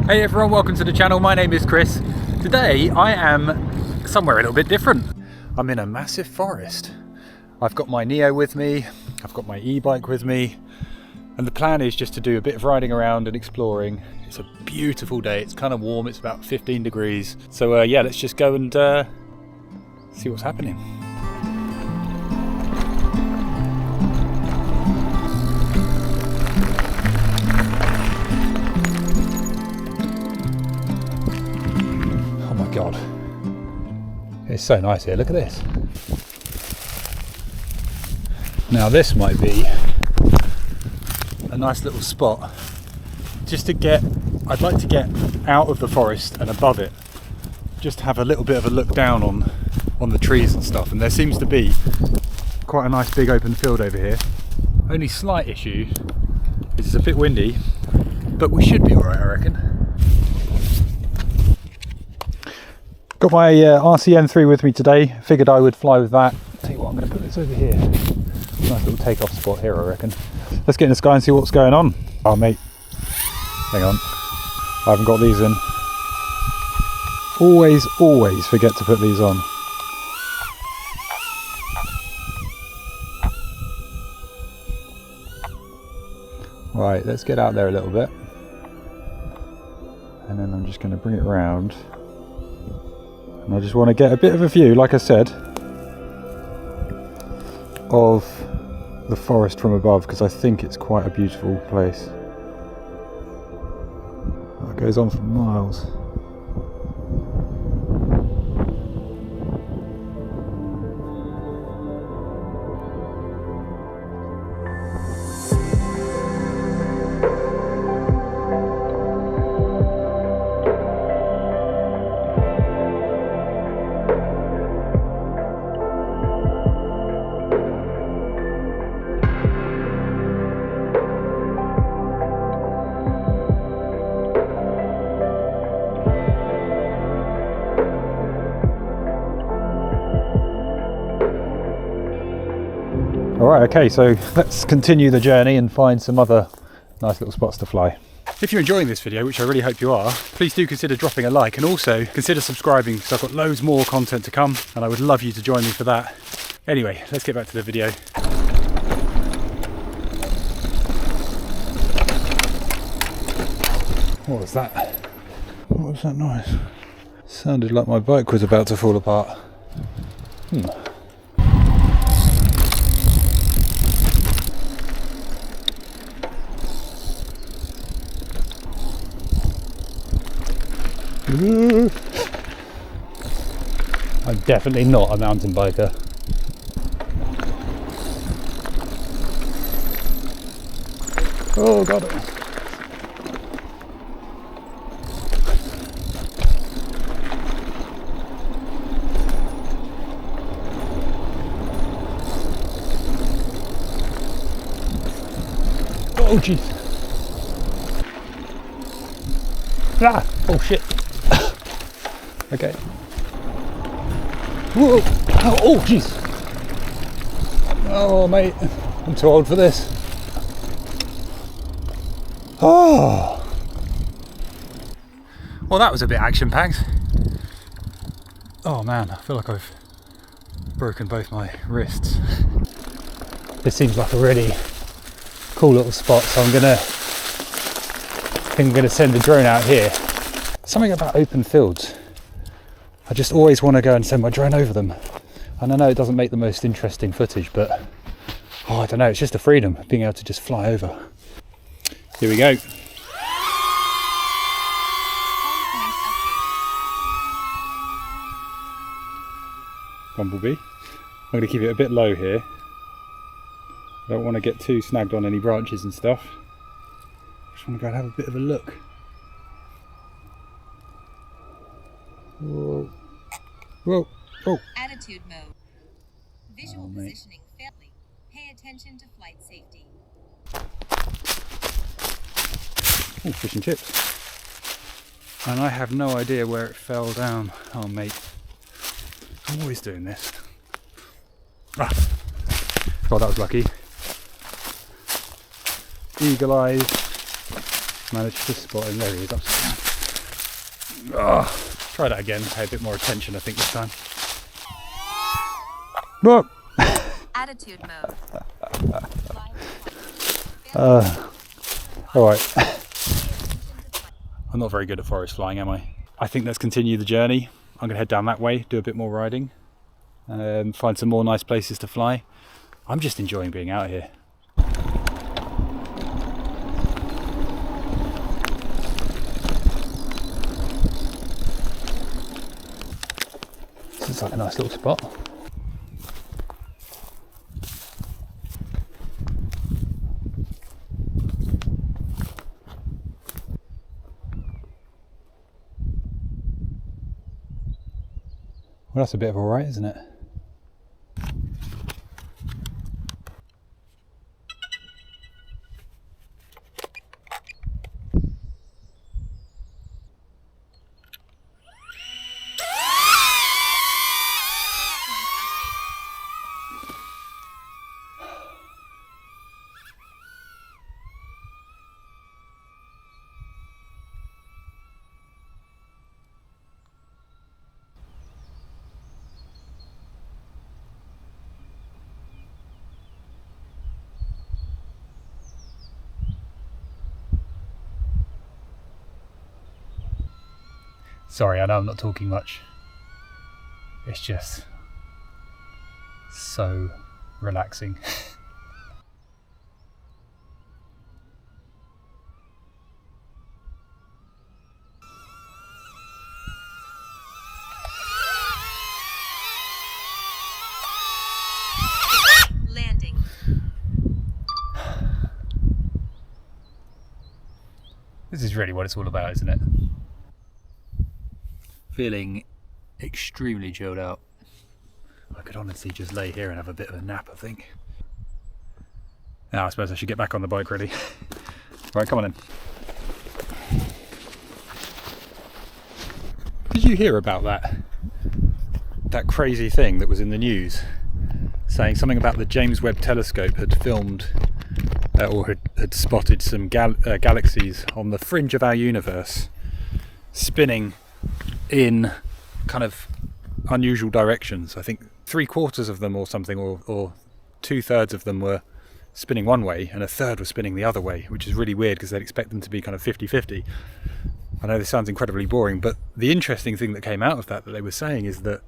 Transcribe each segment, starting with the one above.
Hey everyone, welcome to the channel. My name is Chris. Today I am somewhere a little bit different. I'm in a massive forest. I've got my Neo with me, I've got my e-bike with me, and the plan is just to do a bit of riding around and exploring. It's a beautiful day, it's kind of warm, it's about 15 degrees. So yeah, let's just go and see what's happening. God, it's so nice here, look at this. Now this might be a nice little spot just to get, I'd like to get out of the forest and above it, just have a little bit of a look down on the trees and stuff, and there seems to be quite a nice big open field over here. Only slight issue is it's a bit windy, but we should be alright, I reckon. Got my RCN3 with me today, figured I would fly with that. Tell you what, I'm going to put this over here. Nice little takeoff spot here, I reckon. Let's get in the sky and see what's going on. Oh mate, hang on, I haven't got these in. Always forget to put these on. Right, let's get out there a little bit. And then I'm just going to bring it round. And I just want to get a bit of a view, like I said, of the forest from above, because I think it's quite a beautiful place. It goes on for miles. Alright, okay, so let's continue the journey and find some other nice little spots to fly. If you're enjoying this video, which I really hope you are, please do consider dropping a like and also consider subscribing, because I've got loads more content to come and I would love you to join me for that. Anyway, let's get back to the video. What was that? What was that noise? Sounded like my bike was about to fall apart. I'm definitely not a mountain biker. Oh, got it. Oh, jeez. Ah! Oh, shit. Okay. Whoa! Oh, jeez. Oh, mate, I'm too old for this. Oh. Well, that was a bit action-packed. Oh man, I feel like I've broken both my wrists. This seems like a really cool little spot, so I think I'm gonna send the drone out here. Something about open fields. I just always want to go and send my drone over them. And I know it doesn't make the most interesting footage, but oh, I don't know, it's just a freedom, being able to just fly over. Here we go. Bumblebee. I'm going to keep it a bit low here. I don't want to get too snagged on any branches and stuff. I just want to go and have a bit of a look. Whoa. Whoa. Oh. Attitude mode. Visual positioning fairly. Pay attention to flight safety. Oh, fish and chips. And I have no idea where it fell down. Oh, mate. I'm always doing this. Ah. God, that was lucky. Eagle eyes. Managed to spot him. There he is, upside down. Try that again, pay a bit more attention I think this time. Whoa! Attitude mode. Alright. I'm not very good at forest flying, am I? I think let's continue the journey. I'm going to head down that way, do a bit more riding, find some more nice places to fly. I'm just enjoying being out here. This is like a nice little spot. Well, that's a bit of a right, isn't it? Sorry, I know I'm not talking much. It's just so relaxing. Landing. This is really what it's all about, isn't it? Feeling extremely chilled out. I could honestly just lay here and have a bit of a nap, I think. Now I suppose I should get back on the bike really. Right, come on in. Did you hear about that crazy thing that was in the news? Saying something about the James Webb Telescope had filmed or had spotted some galaxies on the fringe of our universe spinning in kind of unusual directions. I think 3/4 of them or something, or 2/3 of them were spinning one way and a third was spinning the other way, which is really weird because they'd expect them to be kind of 50-50. I know this sounds incredibly boring, but the interesting thing that came out of that they were saying is that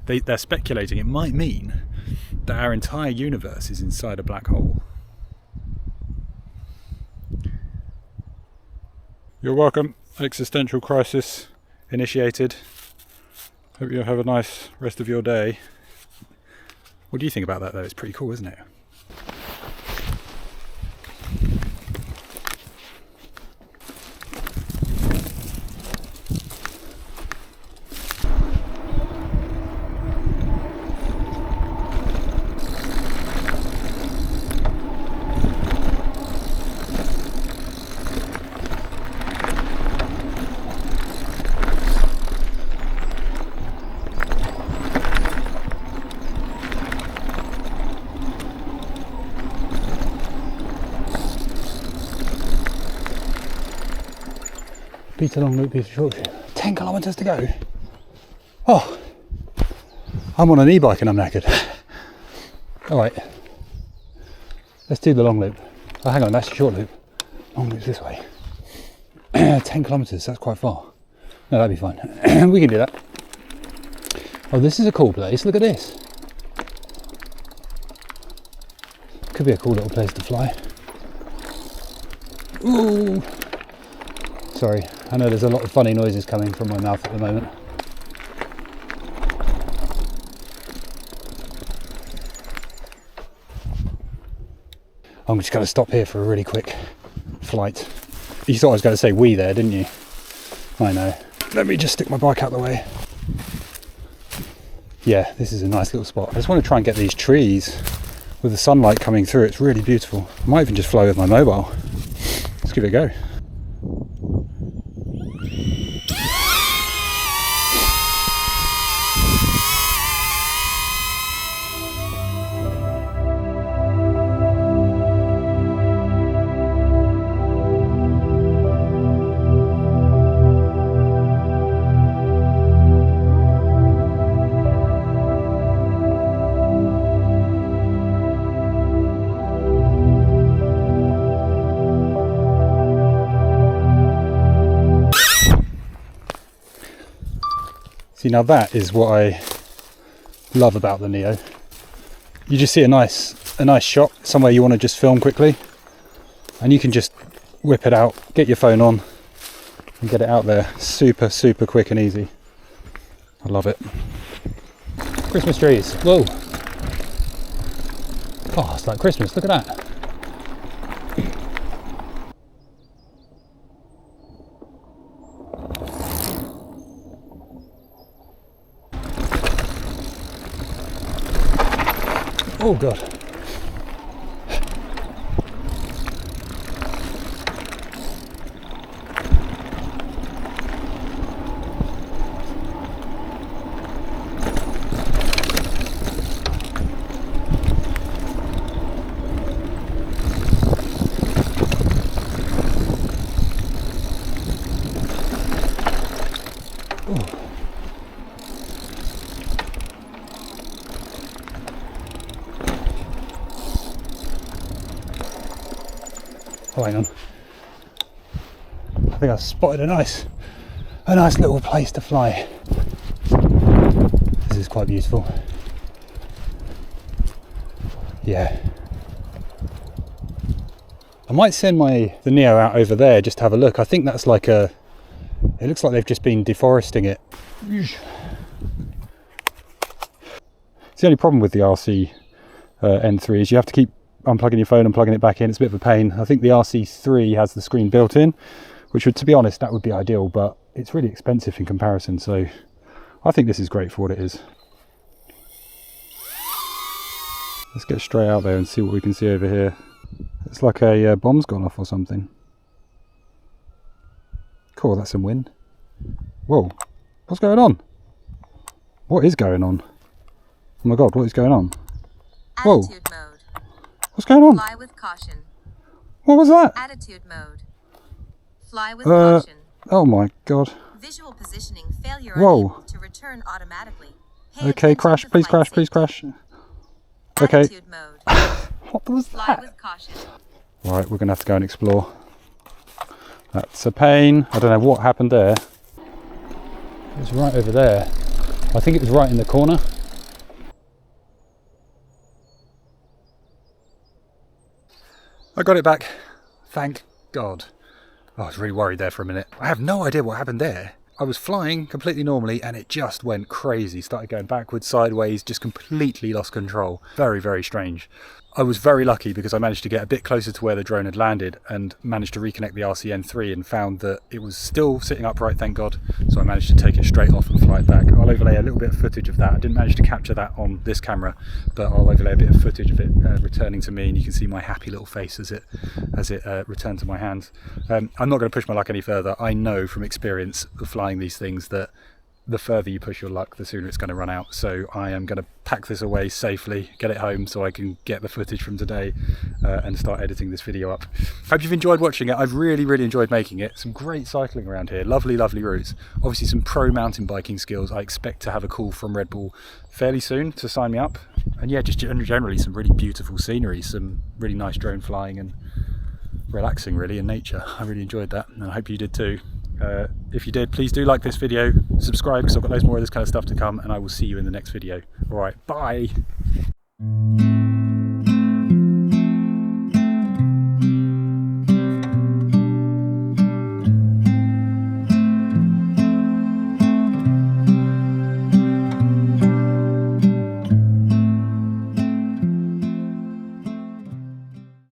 they're speculating it might mean that our entire universe is inside a black hole. You're welcome. Existential crisis initiated. Hope you have a nice rest of your day. What do you think about that though? It's pretty cool, isn't it? Beat a long loop, beat a short loop. 10 kilometres to go. Oh, I'm on an e-bike and I'm knackered. All right, let's do the long loop. Oh, hang on, that's the short loop. Long loop's this way. 10 kilometres, that's quite far. No, that'd be fine. We can do that. Oh, this is a cool place. Look at this. Could be a cool little place to fly. Ooh. Sorry, I know there's a lot of funny noises coming from my mouth at the moment. I'm just going to stop here for a really quick flight. You thought I was going to say we there, didn't you? I know. Let me just stick my bike out the way. Yeah, this is a nice little spot. I just want to try and get these trees with the sunlight coming through. It's really beautiful. I might even just fly with my mobile. Let's give it a go. See, now that is what I love about the Neo. You just see a nice shot, somewhere you want to just film quickly, and you can just whip it out, get your phone on, and get it out there super quick and easy. I love it. Christmas trees. Whoa. Oh, it's like Christmas. Look at that. Oh God. Oh, hang on. I think I spotted a nice little place to fly. This is quite beautiful. Yeah. I might send the Neo out over there just to have a look. I think that's like it looks like they've just been deforesting it. It's the only problem with the RC N3 is you have to keep unplugging your phone and plugging it back in. It's a bit of a pain. I think the RC3 has the screen built in, which would, to be honest, that would be ideal, but it's really expensive in comparison, so I think this is great for what it is. Let's get straight out there and see what we can see over here. It's like a bomb's gone off or something. Cool, that's some wind. Whoa, what's going on? What is going on? Oh my God, what is going on? Whoa. Attitude mode. What's going on? Fly with caution. What was that? Attitude mode. Fly with caution. Oh my God. Visual positioning failure Whoa. unable to return automatically. Pay Okay, attention crash, to please flight crash, please safety. crash. Okay. Attitude mode. What was Fly that? with caution. Right, we're gonna have to go and explore. That's a pain. I don't know what happened there. It was right over there. I think it was right in the corner. I got it back. Thank God. Oh, I was really worried there for a minute. I have no idea what happened there. I was flying completely normally and it just went crazy. Started going backwards, sideways, just completely lost control. Very strange. I was very lucky because I managed to get a bit closer to where the drone had landed and managed to reconnect the RC-N3 and found that it was still sitting upright, thank God. So I managed to take it straight off and fly it back. I'll overlay a little bit of footage of that. I didn't manage to capture that on this camera, but I'll overlay a bit of footage of it returning to me, and you can see my happy little face as it returned to my hands. I'm not going to push my luck any further. I know from experience of flying these things that the further you push your luck, the sooner it's going to run out. So I am going to pack this away safely, get it home so I can get the footage from today and start editing this video up. Hope you've enjoyed watching it. I've really enjoyed making it. Some great cycling around here, lovely routes. Obviously some pro mountain biking skills. I expect to have a call from Red Bull fairly soon to sign me up. And yeah, just generally some really beautiful scenery, some really nice drone flying and relaxing really in nature. I really enjoyed that and I hope you did too. If you did, please do like this video, subscribe because I've got loads more of this kind of stuff to come, and I will see you in the next video. Alright, bye!